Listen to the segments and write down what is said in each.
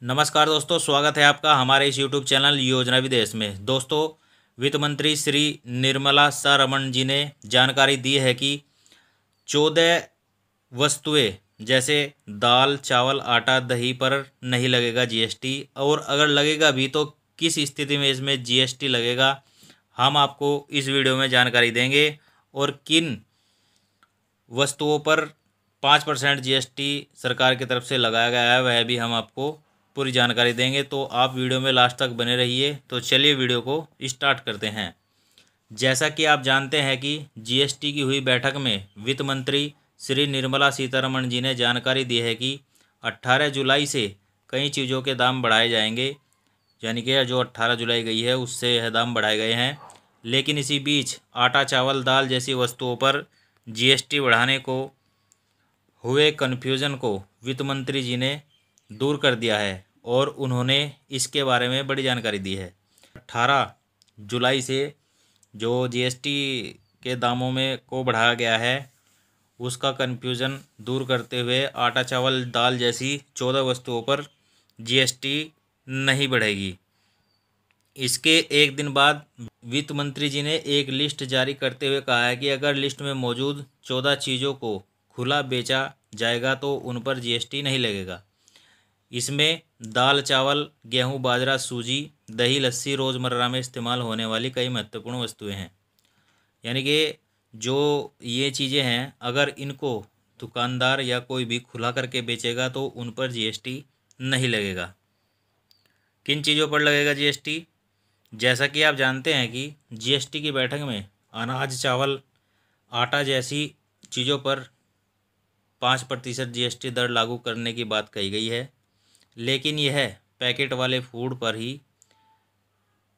नमस्कार दोस्तों, स्वागत है आपका हमारे इस यूट्यूब चैनल योजना विदेश में। दोस्तों, वित्त मंत्री श्री निर्मला सीतारमण जी ने जानकारी दी है कि 14 वस्तुएं जैसे दाल, चावल, आटा, दही पर नहीं लगेगा जीएसटी, और अगर लगेगा भी तो किस स्थिति में इसमें जीएसटी लगेगा, हम आपको इस वीडियो में जानकारी देंगे। और किन वस्तुओं पर 5% जीएसटी सरकार की तरफ से लगाया गया है वह भी हम आपको पूरी जानकारी देंगे। तो आप वीडियो में लास्ट तक बने रहिए। तो चलिए वीडियो को स्टार्ट करते हैं। जैसा कि आप जानते हैं कि जीएसटी की हुई बैठक में वित्त मंत्री श्री निर्मला सीतारमण जी ने जानकारी दी है कि 18 जुलाई से कई चीज़ों के दाम बढ़ाए जाएंगे, यानी कि जो 18 जुलाई गई है उससे यह दाम बढ़ाए गए हैं। लेकिन इसी बीच आटा, चावल, दाल जैसी वस्तुओं पर जीएसटी बढ़ाने को हुए कन्फ्यूज़न को वित्त मंत्री जी ने दूर कर दिया है और उन्होंने इसके बारे में बड़ी जानकारी दी है। 18 जुलाई से जो जीएसटी के दामों में को बढ़ाया गया है उसका कन्फ्यूज़न दूर करते हुए आटा, चावल, दाल जैसी 14 वस्तुओं पर जीएसटी नहीं बढ़ेगी। इसके एक दिन बाद वित्त मंत्री जी ने एक लिस्ट जारी करते हुए कहा है कि अगर लिस्ट में मौजूद 14 चीज़ों को खुला बेचा जाएगा तो उन पर जीएसटी नहीं लगेगा। इसमें दाल, चावल, गेहूं, बाजरा, सूजी, दही, लस्सी रोज़मर्रा में इस्तेमाल होने वाली कई महत्वपूर्ण वस्तुएं हैं। यानी कि जो ये चीज़ें हैं, अगर इनको दुकानदार या कोई भी खुला करके बेचेगा तो उन पर जीएसटी नहीं लगेगा। किन चीज़ों पर लगेगा जीएसटी? जैसा कि आप जानते हैं कि जीएसटी की बैठक में अनाज, चावल, आटा जैसी चीज़ों पर 5% जीएसटी दर लागू करने की बात कही गई है, लेकिन यह पैकेट वाले फूड पर ही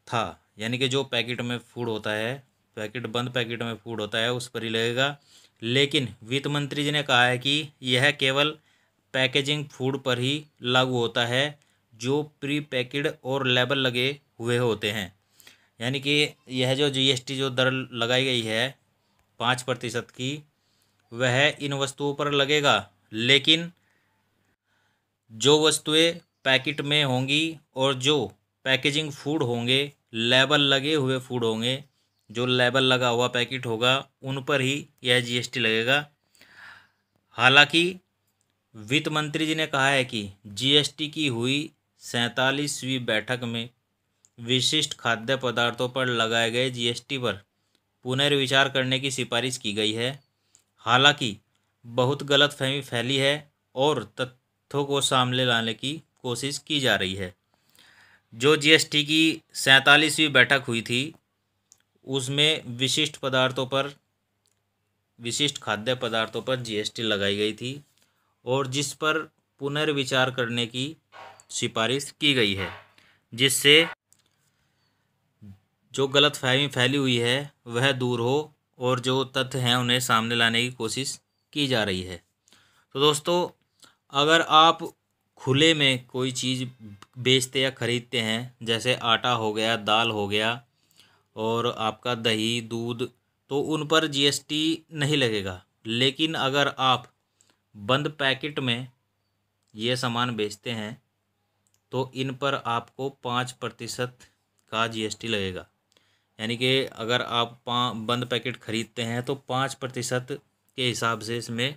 था। यानी कि जो पैकेट में फूड होता है, बंद पैकेट में फूड होता है, उस पर ही लगेगा। लेकिन वित्त मंत्री जी ने कहा है कि यह केवल पैकेजिंग फूड पर ही लागू होता है जो प्री पैकेड और लेबल लगे हुए होते हैं। यानी कि यह जो जीएसटी जो दर लगाई गई है 5% की, वह इन वस्तुओं पर लगेगा। लेकिन जो वस्तुएं पैकेट में होंगी और जो पैकेजिंग फूड होंगे, लेबल लगे हुए फूड होंगे, जो लेबल लगा हुआ पैकेट होगा, उन पर ही यह जीएसटी लगेगा। हालांकि वित्त मंत्री जी ने कहा है कि जीएसटी की हुई 47वीं बैठक में विशिष्ट खाद्य पदार्थों पर लगाए गए जीएसटी पर पुनर्विचार करने की सिफारिश की गई है। हालांकि बहुत गलतफहमी फैली है और तथ्यों को सामने लाने की कोशिश की जा रही है। जो जीएसटी की 47वीं बैठक हुई थी उसमें विशिष्ट खाद्य पदार्थों पर जीएसटी लगाई गई थी और जिस पर पुनर्विचार करने की सिफारिश की गई है, जिससे जो गलतफहमी फैली हुई है वह दूर हो और जो तथ्य हैं उन्हें सामने लाने की कोशिश की जा रही है। तो दोस्तों, अगर आप खुले में कोई चीज़ बेचते या ख़रीदते हैं, जैसे आटा हो गया, दाल हो गया और आपका दही, दूध, तो उन पर जीएसटी नहीं लगेगा। लेकिन अगर आप बंद पैकेट में ये सामान बेचते हैं तो इन पर आपको 5% का जीएसटी लगेगा। यानी कि अगर आप बंद पैकेट ख़रीदते हैं तो 5% के हिसाब से इसमें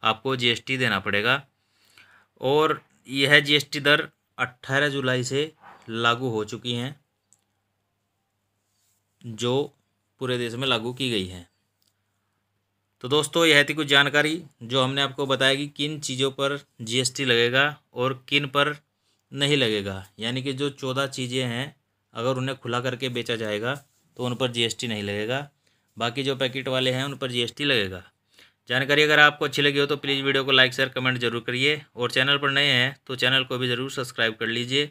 आपको जीएसटी देना पड़ेगा। और यह जीएसटी दर 18 जुलाई से लागू हो चुकी हैं, जो पूरे देश में लागू की गई हैं। तो दोस्तों, यह थी कुछ जानकारी जो हमने आपको बताया कि किन चीज़ों पर जीएसटी लगेगा और किन पर नहीं लगेगा। यानी कि जो 14 चीज़ें हैं, अगर उन्हें खुला करके बेचा जाएगा तो उन पर जीएसटी नहीं लगेगा। बाकी जो पैकेट वाले हैं उन पर जीएसटी लगेगा। जानकारी अगर आपको अच्छी लगी हो तो प्लीज़ वीडियो को लाइक, शेयर, कमेंट जरूर करिए और चैनल पर नए हैं तो चैनल को भी ज़रूर सब्सक्राइब कर लीजिए।